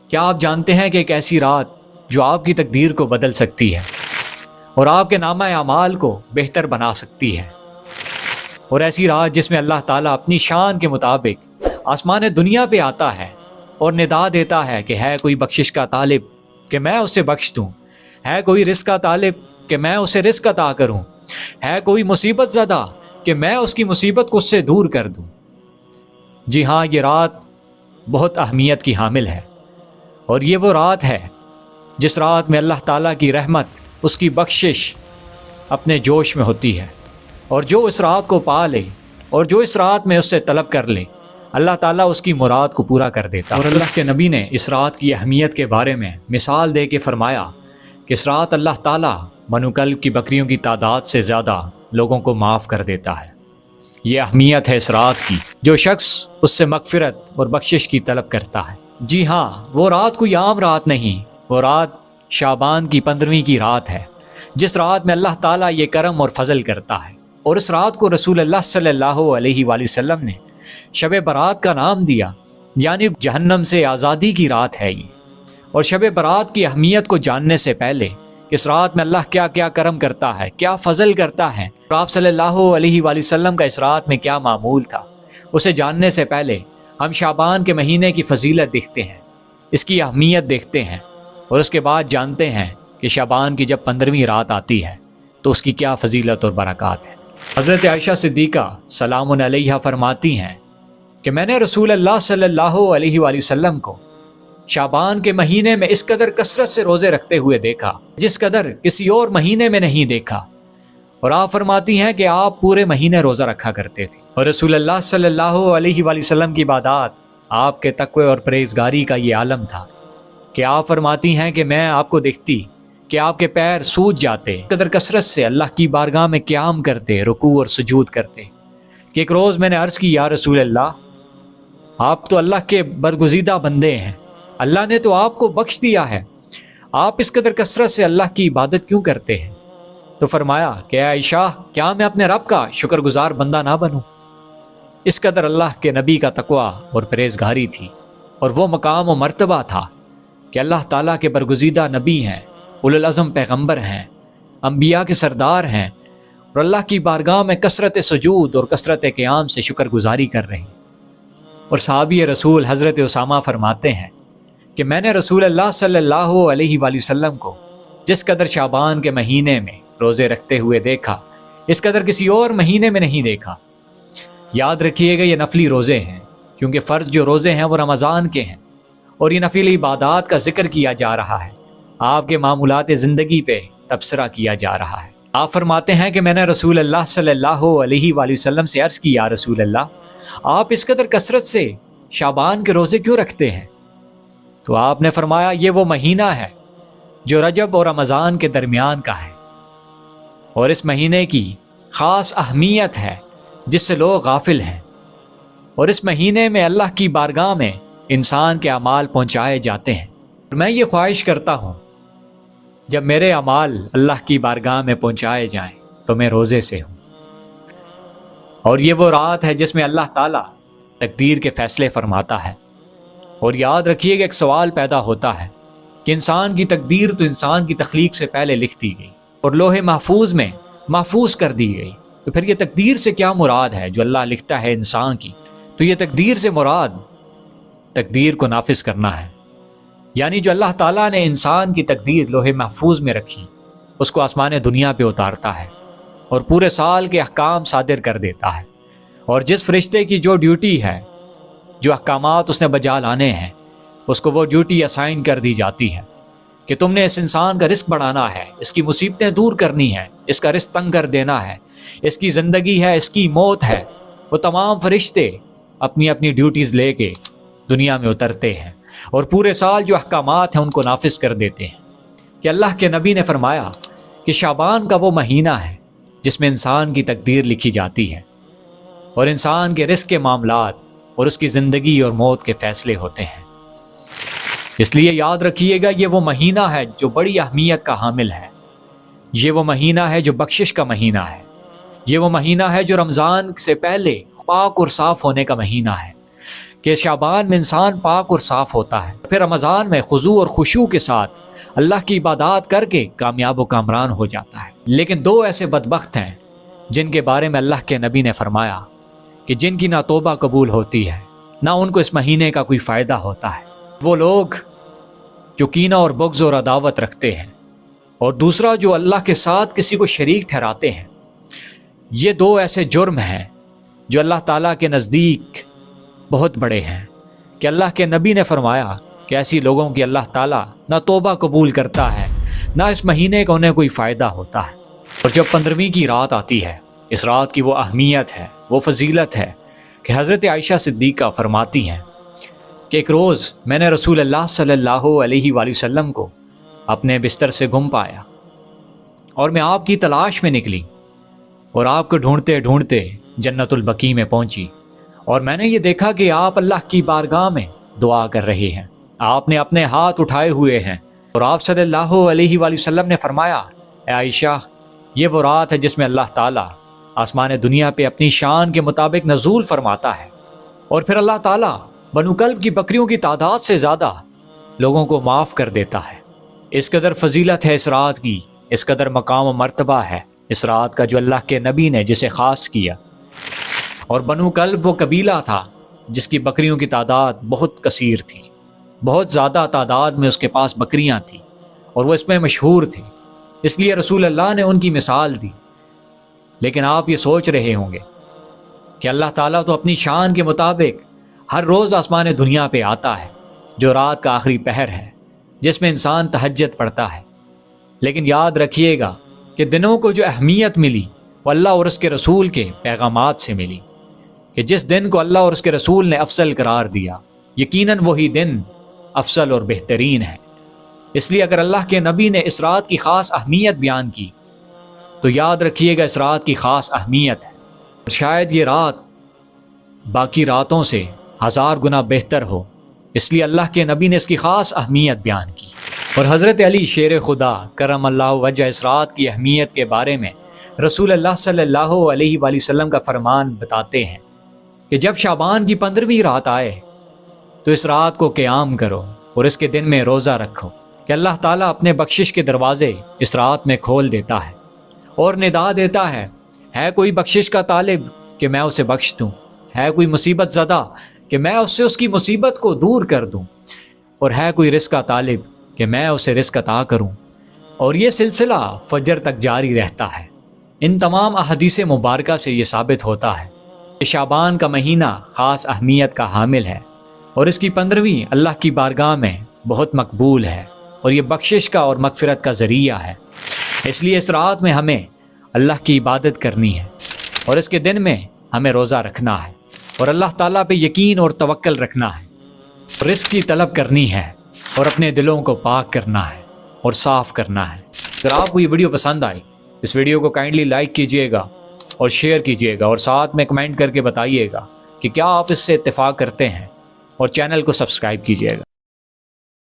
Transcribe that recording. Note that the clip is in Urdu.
کیا آپ جانتے ہیں کہ ایک ایسی رات جو آپ کی تقدیر کو بدل سکتی ہے اور آپ کے نامہ اعمال کو بہتر بنا سکتی ہے، اور ایسی رات جس میں اللہ تعالیٰ اپنی شان کے مطابق آسمان دنیا پہ آتا ہے اور ندا دیتا ہے کہ ہے کوئی بخشش کا طالب کہ میں اسے بخش دوں، ہے کوئی رزق کا طالب کہ میں اسے رزق عطا کروں، ہے کوئی مصیبت زدہ کہ میں اس کی مصیبت کو اس سے دور کر دوں۔ جی ہاں، یہ رات بہت اہمیت کی حامل ہے، اور یہ وہ رات ہے جس رات میں اللہ تعالیٰ کی رحمت، اس کی بخشش اپنے جوش میں ہوتی ہے، اور جو اس رات کو پا لے اور جو اس رات میں اس سے طلب کر لے، اللہ تعالیٰ اس کی مراد کو پورا کر دیتا۔ اور اللہ کے نبی نے اس رات کی اہمیت کے بارے میں مثال دے کے فرمایا کہ اس رات اللہ تعالیٰ بنو کلب کی بکریوں کی تعداد سے زیادہ لوگوں کو معاف کر دیتا ہے۔ یہ اہمیت ہے اس رات کی، جو شخص اس سے مغفرت اور بخشش کی طلب کرتا ہے۔ جی ہاں، وہ رات کوئی عام رات نہیں، وہ رات شعبان کی 15ویں کی رات ہے، جس رات میں اللہ تعالیٰ یہ کرم اور فضل کرتا ہے، اور اس رات کو رسول اللہ صلی اللہ علیہ وآلہ وسلم نے شب برات کا نام دیا، یعنی جہنم سے آزادی کی رات ہے یہ۔ اور شب برات کی اہمیت کو جاننے سے پہلے اس رات میں اللہ کیا کیا کرم کرتا ہے، کیا فضل کرتا ہے، اور آپ صلی اللہ علیہ وآلہ وسلم کا اس رات میں کیا معمول تھا، اسے جاننے سے پہلے ہم شعبان کے مہینے کی فضیلت دیکھتے ہیں، اس کی اہمیت دیکھتے ہیں، اور اس کے بعد جانتے ہیں کہ شعبان کی جب 15ویں رات آتی ہے تو اس کی کیا فضیلت اور برکات ہے۔ حضرت عائشہ صدیقہ سلام علیہا فرماتی ہیں کہ میں نے رسول اللہ صلی اللہ علیہ وآلہ وسلم کو شعبان کے مہینے میں اس قدر کثرت سے روزے رکھتے ہوئے دیکھا جس قدر کسی اور مہینے میں نہیں دیکھا، اور آپ فرماتی ہیں کہ آپ پورے مہینے روزہ رکھا کرتے تھے، اور رسول اللہ صلی اللہ علیہ وآلہ وسلم کی عبادات، آپ کے تقوی اور پرہیزگاری کا یہ عالم تھا کہ آپ فرماتی ہیں کہ میں آپ کو دیکھتی کہ آپ کے پیر سوج جاتے، قدر کثرت سے اللہ کی بارگاہ میں قیام کرتے، رکوع اور سجود کرتے، کہ ایک روز میں نے عرض کی یا رسول اللہ، آپ تو اللہ کے برگزیدہ بندے ہیں، اللہ نے تو آپ کو بخش دیا ہے، آپ اس قدر کثرت سے اللہ کی عبادت کیوں کرتے ہیں؟ تو فرمایا کہ اے عائشہ، کیا میں اپنے رب کا شکر گزار بندہ نہ بنوں؟ اس قدر اللہ کے نبی کا تقوی اور پرہیزگاری تھی، اور وہ مقام و مرتبہ تھا کہ اللہ تعالیٰ کے برگزیدہ نبی ہیں، اولو العزم پیغمبر ہیں، انبیاء کے سردار ہیں، اور اللہ کی بارگاہ میں کثرت سجود اور کثرت قیام سے شکر گزاری کر رہے ہیں۔ اور صحابی رسول حضرت اسامہ فرماتے ہیں کہ میں نے رسول اللہ صلی اللہ علیہ وآلہ وسلم کو جس قدر شعبان کے مہینے میں روزے رکھتے ہوئے دیکھا، اس قدر کسی اور مہینے میں نہیں دیکھا۔ یاد رکھیے گا، یہ نفلی روزے ہیں، کیونکہ فرض جو روزے ہیں وہ رمضان کے ہیں، اور یہ نفلی عبادات کا ذکر کیا جا رہا ہے، آپ کے معمولات زندگی پہ تبصرہ کیا جا رہا ہے۔ آپ فرماتے ہیں کہ میں نے رسول اللہ صلی اللہ علیہ وآلہ وسلم سے عرض کی یا رسول اللہ، آپ اس قدر کثرت سے شعبان کے روزے کیوں رکھتے ہیں؟ تو آپ نے فرمایا یہ وہ مہینہ ہے جو رجب اور رمضان کے درمیان کا ہے، اور اس مہینے کی خاص اہمیت ہے جس سے لوگ غافل ہیں، اور اس مہینے میں اللہ کی بارگاہ میں انسان کے اعمال پہنچائے جاتے ہیں۔ میں یہ خواہش کرتا ہوں جب میرے اعمال اللہ کی بارگاہ میں پہنچائے جائیں تو میں روزے سے ہوں، اور یہ وہ رات ہے جس میں اللہ تعالیٰ تقدیر کے فیصلے فرماتا ہے۔ اور یاد رکھیے کہ ایک سوال پیدا ہوتا ہے کہ انسان کی تقدیر تو انسان کی تخلیق سے پہلے لکھ دی گئی اور لوح محفوظ میں محفوظ کر دی گئی، تو پھر یہ تقدیر سے کیا مراد ہے جو اللہ لکھتا ہے انسان کی؟ تو یہ تقدیر سے مراد تقدیر کو نافذ کرنا ہے، یعنی جو اللہ تعالیٰ نے انسان کی تقدیر لوح محفوظ میں رکھی اس کو آسمان دنیا پہ اتارتا ہے اور پورے سال کے احکام صادر کر دیتا ہے، اور جس فرشتے کی جو ڈیوٹی ہے، جو احکامات اس نے بجا لانے ہیں، اس کو وہ ڈیوٹی اسائن کر دی جاتی ہے کہ تم نے اس انسان کا رزق بڑھانا ہے، اس کی مصیبتیں دور کرنی ہیں، اس کا رزق تنگ کر دینا ہے، اس کی زندگی ہے، اس کی موت ہے۔ وہ تمام فرشتے اپنی اپنی ڈیوٹیز لے کے دنیا میں اترتے ہیں اور پورے سال جو احکامات ہیں ان کو نافذ کر دیتے ہیں۔ کہ اللہ کے نبی نے فرمایا کہ شعبان کا وہ مہینہ ہے جس میں انسان کی تقدیر لکھی جاتی ہے اور انسان کے رزق کے معاملات اور اس کی زندگی اور موت کے فیصلے ہوتے ہیں۔ اس لیے یاد رکھیے گا، یہ وہ مہینہ ہے جو بڑی اہمیت کا حامل ہے، یہ وہ مہینہ ہے جو بخشش کا مہینہ ہے، یہ وہ مہینہ ہے جو رمضان سے پہلے پاک اور صاف ہونے کا مہینہ ہے، کہ شعبان میں انسان پاک اور صاف ہوتا ہے، پھر رمضان میں خضوع اور خشوع کے ساتھ اللہ کی عبادات کر کے کامیاب و کامران ہو جاتا ہے۔ لیکن دو ایسے بدبخت ہیں جن کے بارے میں اللہ کے نبی نے فرمایا کہ جن کی نہ توبہ قبول ہوتی ہے نہ ان کو اس مہینے کا کوئی فائدہ ہوتا ہے۔ وہ لوگ جو کینہ اور بغض اور عداوت رکھتے ہیں، اور دوسرا جو اللہ کے ساتھ کسی کو شریک ٹھہراتے ہیں۔ یہ دو ایسے جرم ہیں جو اللہ تعالیٰ کے نزدیک بہت بڑے ہیں کہ اللہ کے نبی نے فرمایا کہ ایسی لوگوں کی اللہ تعالیٰ نہ توبہ قبول کرتا ہے نہ اس مہینے کا انہیں کوئی فائدہ ہوتا ہے۔ اور جب 15ویں کی رات آتی ہے، اس رات کی وہ اہمیت ہے، وہ فضیلت ہے کہ حضرت عائشہ صدیقہ فرماتی ہیں کہ ایک روز میں نے رسول اللہ صلی اللہ علیہ وآلہ وسلم کو اپنے بستر سے گم پایا، اور میں آپ کی تلاش میں نکلی اور آپ کو ڈھونڈتے ڈھونڈتے جنت البقیع میں پہنچی، اور میں نے یہ دیکھا کہ آپ اللہ کی بارگاہ میں دعا کر رہے ہیں، آپ نے اپنے ہاتھ اٹھائے ہوئے ہیں، اور آپ صلی اللہ علیہ وآلہ وسلم نے فرمایا، اے عائشہ، یہ وہ رات ہے جس میں اللہ تعالیٰ آسمان دنیا پہ اپنی شان کے مطابق نزول فرماتا ہے، اور پھر اللہ تعالیٰ بنو کلب کی بکریوں کی تعداد سے زیادہ لوگوں کو معاف کر دیتا ہے۔ اس قدر فضیلت ہے اس رات کی، اس قدر مقام و مرتبہ ہے اس رات کا جو اللہ کے نبی نے جسے خاص کیا۔ اور بنو کلب وہ قبیلہ تھا جس کی بکریوں کی تعداد بہت کثیر تھی، بہت زیادہ تعداد میں اس کے پاس بکریاں تھیں، اور وہ اس میں مشہور تھے، اس لیے رسول اللہ نے ان کی مثال دی۔ لیکن آپ یہ سوچ رہے ہوں گے کہ اللہ تعالیٰ تو اپنی شان کے مطابق ہر روز آسمان دنیا پہ آتا ہے، جو رات کا آخری پہر ہے جس میں انسان تہجد پڑھتا ہے۔ لیکن یاد رکھیے گا کہ دنوں کو جو اہمیت ملی وہ اللہ اور اس کے رسول کے پیغامات سے ملی، کہ جس دن کو اللہ اور اس کے رسول نے افضل قرار دیا، یقیناً وہی دن افضل اور بہترین ہے۔ اس لیے اگر اللہ کے نبی نے اس رات کی خاص اہمیت بیان کی تو یاد رکھیے گا اس رات کی خاص اہمیت ہے، اور شاید یہ رات باقی راتوں سے 1000 گنا بہتر ہو، اس لیے اللہ کے نبی نے اس کی خاص اہمیت بیان کی۔ اور حضرت علی شیر خدا کرم اللہ وجہ اس رات کی اہمیت کے بارے میں رسول اللہ صلی اللہ علیہ وآلہ وسلم کا فرمان بتاتے ہیں کہ جب شعبان کی 15ویں رات آئے تو اس رات کو قیام کرو اور اس کے دن میں روزہ رکھو، کہ اللہ تعالیٰ اپنے بخشش کے دروازے اس رات میں کھول دیتا ہے اور ندا دیتا ہے کوئی بخشش کا طالب کہ میں اسے بخش دوں، ہے کوئی مصیبت زدہ کہ میں اس سے اس کی مصیبت کو دور کر دوں، اور ہے کوئی رزق کا طالب کہ میں اسے رزق عطا کروں۔ اور یہ سلسلہ فجر تک جاری رہتا ہے۔ ان تمام احادیث مبارکہ سے یہ ثابت ہوتا ہے کہ شعبان کا مہینہ خاص اہمیت کا حامل ہے، اور اس کی 15ویں اللہ کی بارگاہ میں بہت مقبول ہے، اور یہ بخشش کا اور مغفرت کا ذریعہ ہے۔ اس لیے اس رات میں ہمیں اللہ کی عبادت کرنی ہے، اور اس کے دن میں ہمیں روزہ رکھنا ہے، اور اللہ تعالیٰ پہ یقین اور توکل رکھنا ہے، رزق کی طلب کرنی ہے، اور اپنے دلوں کو پاک کرنا ہے اور صاف کرنا ہے۔ اگر آپ کو یہ ویڈیو پسند آئی، اس ویڈیو کو کائنڈلی لائک کیجئے گا اور شیئر کیجئے گا، اور ساتھ میں کمنٹ کر کے بتائیے گا کہ کیا آپ اس سے اتفاق کرتے ہیں، اور چینل کو سبسکرائب کیجئے گا۔